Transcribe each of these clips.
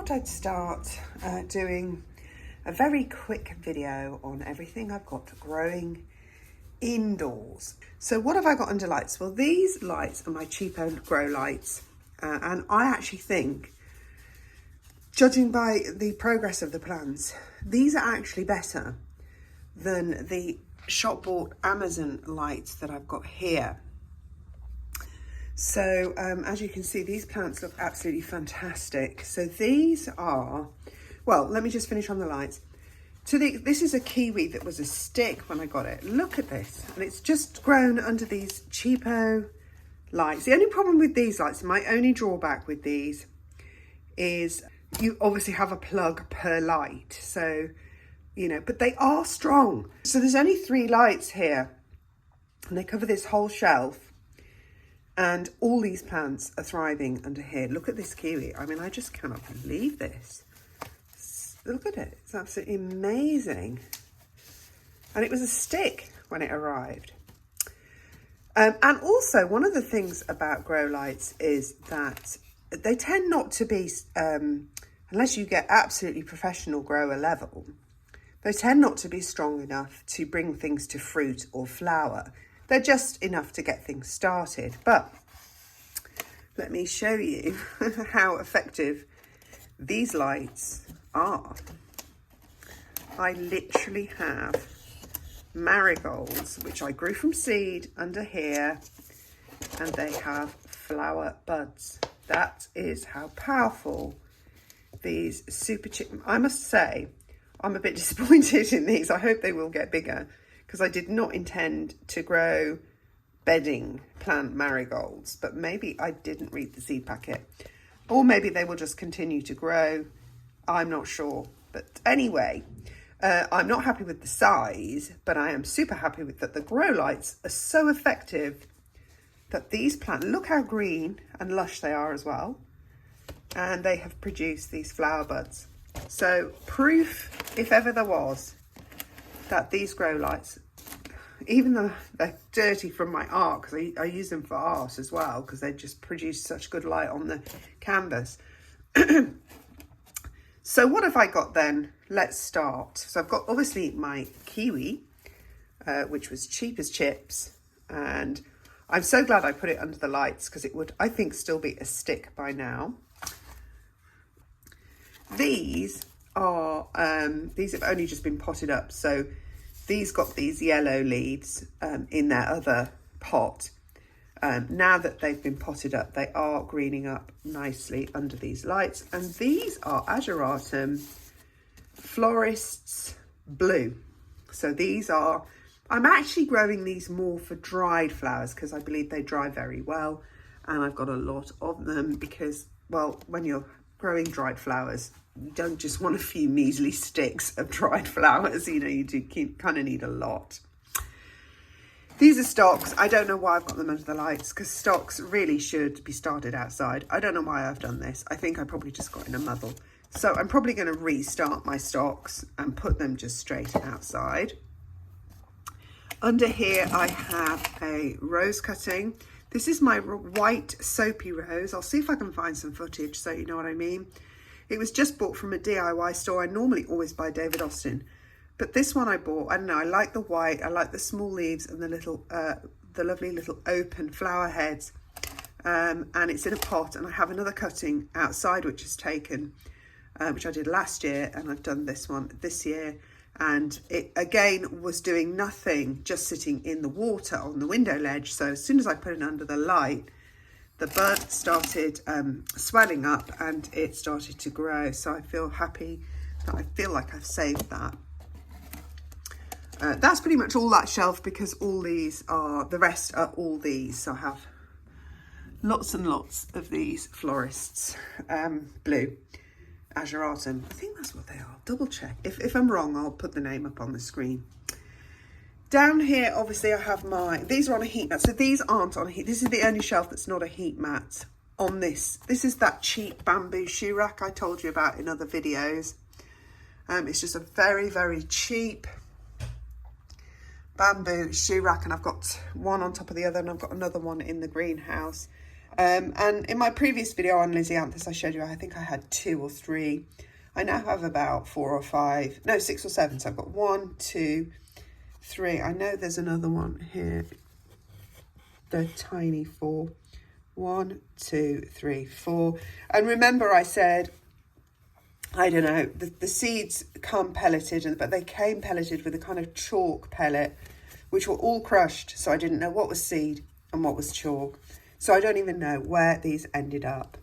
thought I'd start doing a very quick video on everything I've got growing indoors. So what have I got under lights? Well, these lights are my cheapo grow lights, and I actually think, judging by the progress of the plants, these are actually better than the shop bought Amazon lights that I've got here. So as you can see, these plants look absolutely fantastic. So these are, well, let me just finish on the lights. This is a kiwi that was a stick when I got it. Look at this, and it's just grown under these cheapo lights. The only problem with these lights, my only drawback with these, is you obviously have a plug per light. So, you know, but they are strong. So there's only 3 lights here, and they cover this whole shelf. And all these plants are thriving under here. Look at this kiwi. I mean, I just cannot believe this. Look at it. It's absolutely amazing. And it was a stick when it arrived. And also, one of the things about grow lights is that they tend not to be, unless you get absolutely professional grower level, they tend not to be strong enough to bring things to fruit or flower. They're just enough to get things started. But let me show you how effective these lights are. I literally have marigolds, which I grew from seed under here, and they have flower buds. That is how powerful these super cheap. I must say, I'm a bit disappointed in these. I hope they will get bigger, because I did not intend to grow bedding plant marigolds, but maybe I didn't read the seed packet, or maybe they will just continue to grow. I'm not sure. But anyway, I'm not happy with the size, but I am super happy with that the grow lights are so effective that these plants, look how green and lush they are as well. And they have produced these flower buds. So proof, if ever there was, that these grow lights, even though they're dirty from my art, because I use them for art as well, because they just produce such good light on the canvas. So what have I got then? Let's start. So I've got obviously my kiwi, which was cheap as chips, and I'm so glad I put it under the lights, because it would, I think, still be a stick by now. These are, these have only just been potted up, so these got these yellow leaves in their other pot. Now that they've been potted up, they are greening up nicely under these lights. And these are Ageratum Florists Blue. So these are, I'm actually growing these more for dried flowers, because I believe they dry very well. And I've got a lot of them because, well, when you're growing dried flowers, you don't just want a few measly sticks of dried flowers, you know, you do kind of need a lot. These are stocks. I don't know why I've got them under the lights, because stocks really should be started outside. I don't know why I've done this. I think I probably just got in a muddle. So I'm probably going to restart my stocks and put them just straight outside. Under here I have a rose cutting. This is my white soapy rose. I'll see if I can find some footage so you know what I mean. It was just bought from a DIY store. I normally always buy David Austin, but this one I bought, I don't know, I like the white, I like the small leaves and the little, the lovely little open flower heads. And it's in a pot, and I have another cutting outside which is taken, which I did last year, and I've done this one this year. And it again was doing nothing, just sitting in the water on the window ledge. So as soon as I put it under the light, the bud started swelling up and it started to grow. So I feel happy that I feel like I've saved that. That's pretty much all that shelf, because all these are, the rest are all these. So I have lots and lots of these Florists Blue Ageratum. I think that's what they are. Double check. If I'm wrong, I'll put the name up on the screen. Down here, obviously, I have these are on a heat mat. So these aren't on a heat. This is the only shelf that's not a heat mat on this. This is that cheap bamboo shoe rack I told you about in other videos. It's just a very, very cheap bamboo shoe rack, and I've got one on top of the other, and I've got another one in the greenhouse. And in my previous video on Lisianthus, I showed you, I think I had 2 or 3. I now have about 4 or 5, no, 6 or 7. So I've got 1, 2, 3. I know there's another one here. The tiny 4. 1, 2, 3, 4. And remember I said, I don't know, the seeds come pelleted, but they came pelleted with a kind of chalk pellet, which were all crushed. So I didn't know what was seed and what was chalk. So I don't even know where these ended up.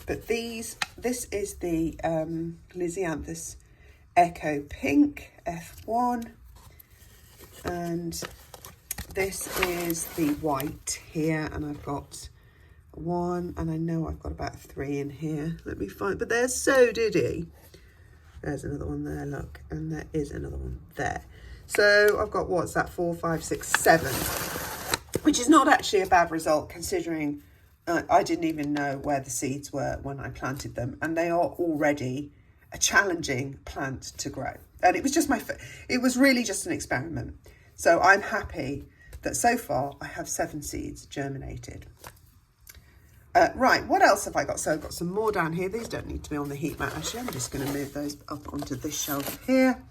But this is the Lisianthus Echo Pink F1. And this is the white here. And I've got 1, and I know I've got about 3 in here. Let me find, but they're so diddy. There's another one there, look, and there is another one there. So I've got, what's that, 4, 5, 6, 7, which is not actually a bad result considering I didn't even know where the seeds were when I planted them, and they are already a challenging plant to grow. And it was just it was really just an experiment. So I'm happy that so far I have 7 seeds germinated. Right, what else have I got? So I've got some more down here. These don't need to be on the heat mat, actually. I'm just going to move those up onto this shelf here.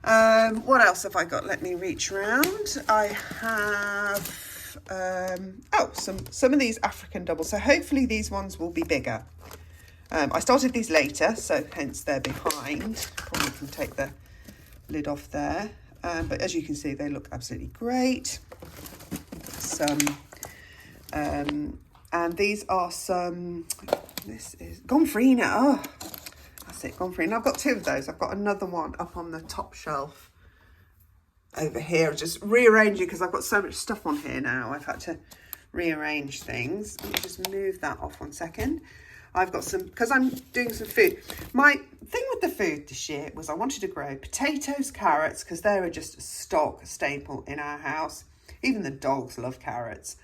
What else have I got? Let me reach around. I have, some of these African doubles. So hopefully these ones will be bigger. I started these later, so hence they're behind. Probably can take the lid off there. But as you can see, they look absolutely great. And these are some, this is Gomphrena. Oh, that's it, Gomphrena. I've got 2 of those. I've got another one up on the top shelf over here. Just rearranging because I've got so much stuff on here now. I've had to rearrange things. Let me just move that off 1 second. I've got some, because I'm doing some food. My thing with the food this year was I wanted to grow potatoes, carrots, because they're just a stock staple in our house. Even the dogs love carrots.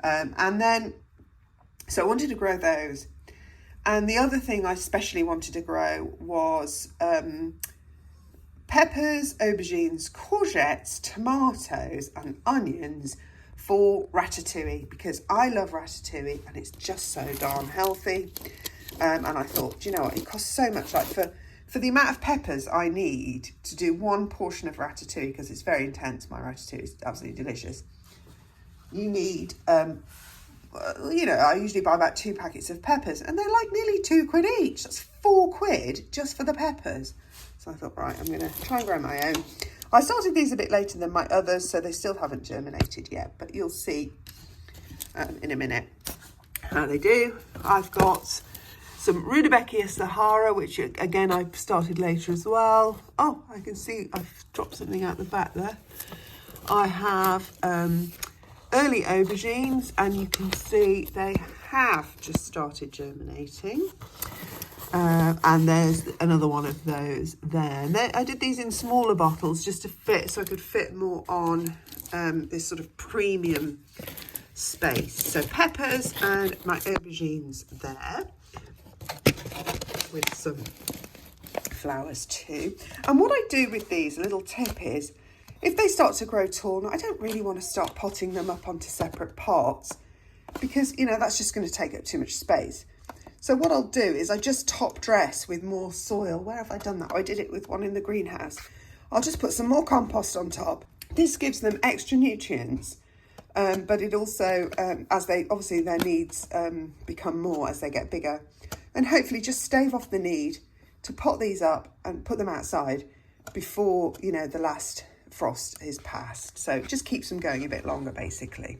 And then, so I wanted to grow those. And the other thing I especially wanted to grow was peppers, aubergines, courgettes, tomatoes and onions for ratatouille, because I love ratatouille and it's just so darn healthy. And I thought, do you know what, it costs so much, like for the amount of peppers I need to do 1 portion of ratatouille, because it's very intense, my ratatouille is absolutely delicious. You need, you know, I usually buy about 2 packets of peppers and they're like nearly £2 each. That's £4 just for the peppers. So I thought, right, I'm going to try and grow my own. I started these a bit later than my others, so they still haven't germinated yet, but you'll see in a minute how they do. I've got some Rudbeckia Sahara, which again, I've started later as well. Oh, I can see I've dropped something out the back there. I have early aubergines, and you can see they have just started germinating. And there's another one of those there. And I did these in smaller bottles just to fit, so I could fit more on this sort of premium space. So peppers and my aubergines there, with some flowers too. And what I do with these, a little tip is, if they start to grow tall, I don't really want to start potting them up onto separate pots, because, you know, that's just going to take up too much space. So what I'll do is I just top dress with more soil. Where have I done that? I did it with one in the greenhouse. I'll just put some more compost on top. This gives them extra nutrients, but it also, as they, obviously their needs become more as they get bigger, and hopefully just stave off the need to pot these up and put them outside before, you know, the last frost is past. So it just keeps them going a bit longer, basically.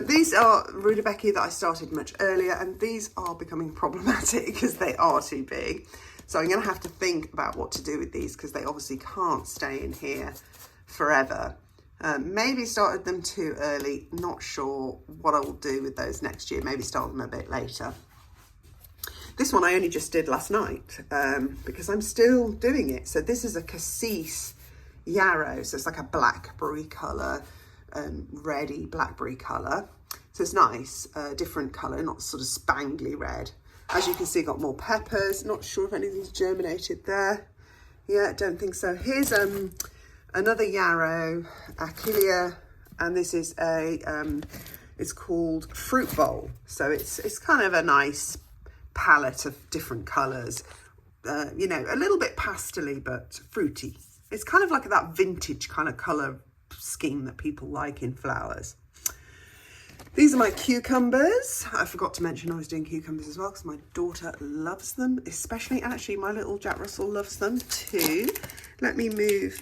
These are Rudbeckia that I started much earlier, and these are becoming problematic because they are too big. So I'm going to have to think about what to do with these, because they obviously can't stay in here forever. Maybe started them too early. Not sure what I will do with those next year. Maybe start them a bit later. This one I only just did last night because I'm still doing it. So this is a Cassis yarrow. So it's like a blackberry colour. Reddy blackberry colour, so it's nice, different colour, not sort of spangly red. As you can see, got more peppers. Not sure if anything's germinated there. Yeah, don't think so. Here's another yarrow, Achillea, and this is a It's called Fruit Bowl. So it's kind of a nice palette of different colours. You know, a little bit pastel-y, but fruity. It's kind of like that vintage kind of colour scheme that people like in flowers. These are my cucumbers. I forgot to mention I was doing cucumbers as well because my daughter loves them, especially actually my little Jack Russell loves them too. Let me move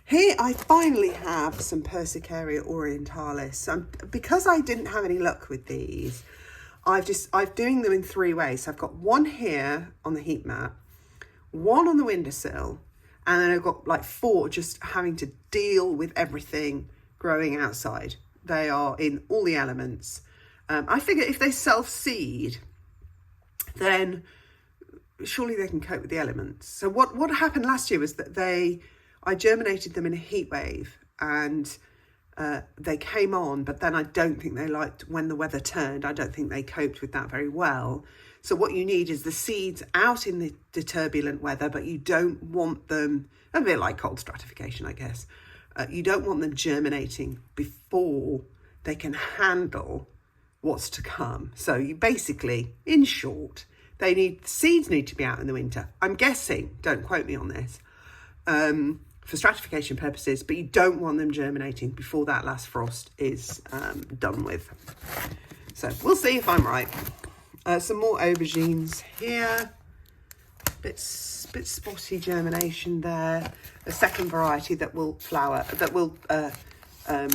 here I finally have some Persicaria orientalis. Because I didn't have any luck with these, I'm doing them in 3 ways. So I've got one here on the heat mat, one on the windowsill, and then I've got like 4 just having to deal with everything growing outside. They are in all the elements. I figure if they self-seed, then surely they can cope with the elements. So what happened last year was that I germinated them in a heat wave, and they came on, but then I don't think they liked when the weather turned. I don't think they coped with that very well. So what you need is the seeds out in the turbulent weather, but you don't want them, a bit like cold stratification, I guess. You don't want them germinating before they can handle what's to come. So you basically, in short, seeds need to be out in the winter. I'm guessing, don't quote me on this, for stratification purposes, but you don't want them germinating before that last frost is done with. So we'll see if I'm right. Some more aubergines here. Bit spotty germination there. A second variety that will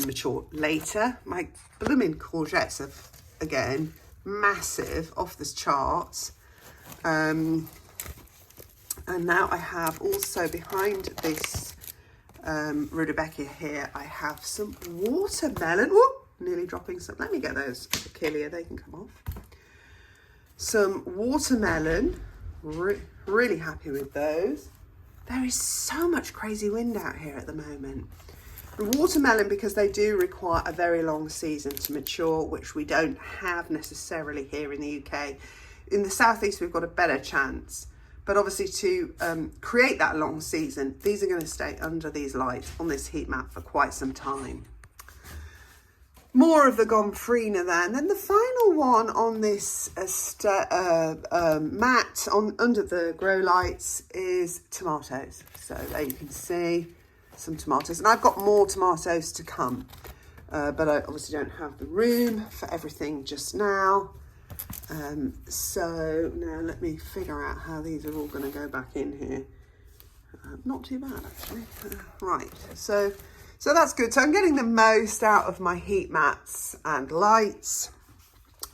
mature later. My blooming courgettes are, again, massive, off the charts. And now I have also behind this rudbeckia here, I have some watermelon. Whoop, nearly dropping some. Let me get those Achillea, they can come off. Some watermelon, really happy with those. There is so much crazy wind out here at the moment. And watermelon, because they do require a very long season to mature, which we don't have necessarily here in the UK. In the southeast, we've got a better chance. But obviously to create that long season, these are going to stay under these lights on this heat mat for quite some time. More of the Gomphrena there. And then the final one on this mat under the grow lights is tomatoes. So there you can see some tomatoes. And I've got more tomatoes to come. But I obviously don't have the room for everything just now. So now let me figure out how these are all going to go back in here. Not too bad actually. Right, so that's good. So I'm getting the most out of my heat mats and lights,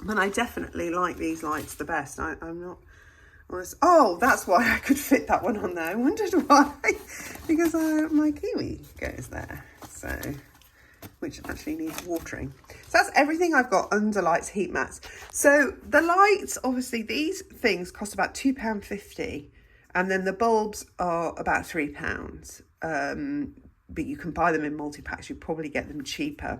but I definitely like these lights the best. I'm not honest. Oh, that's why I could fit that one on there. I wondered why, because my kiwi goes there. So, which actually needs watering. So that's everything I've got under lights, heat mats. So the lights, obviously these things cost about £2.50, and then the bulbs are about £3. But you can buy them in multi-packs, you probably get them cheaper.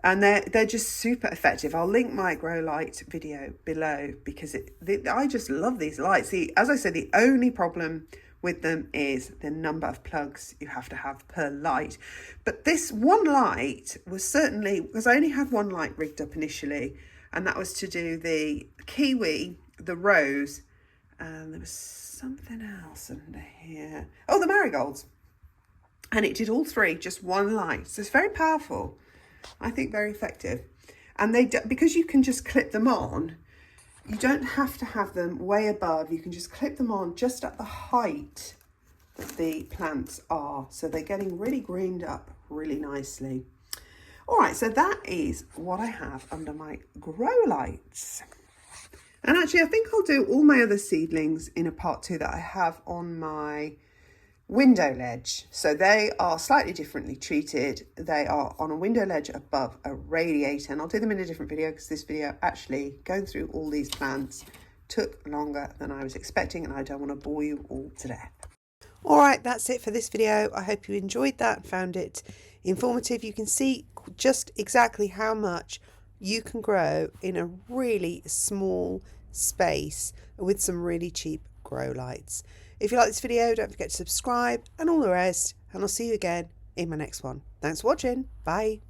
And they're just super effective. I'll link my grow light video below because I just love these lights. As I said, the only problem with them is the number of plugs you have to have per light. But this one light was certainly, because I only had one light rigged up initially, and that was to do the kiwi, the rose, and there was something else under here. Oh, the marigolds. And it did all 3, just one light. So it's very powerful. I think very effective. And because you can just clip them on, you don't have to have them way above. You can just clip them on just at the height that the plants are. So they're getting really greened up really nicely. All right, so that is what I have under my grow lights. And actually, I think I'll do all my other seedlings in a part 2 that I have on my window ledge. So they are slightly differently treated. They are on a window ledge above a radiator, and I'll do them in a different video because this video actually going through all these plants took longer than I was expecting, and I don't want to bore you all to death. All right, that's it for this video. I hope you enjoyed that and found it informative. You can see just exactly how much you can grow in a really small space with some really cheap grow lights. If you like this video, don't forget to subscribe and all the rest, and I'll see you again in my next one. Thanks for watching. Bye.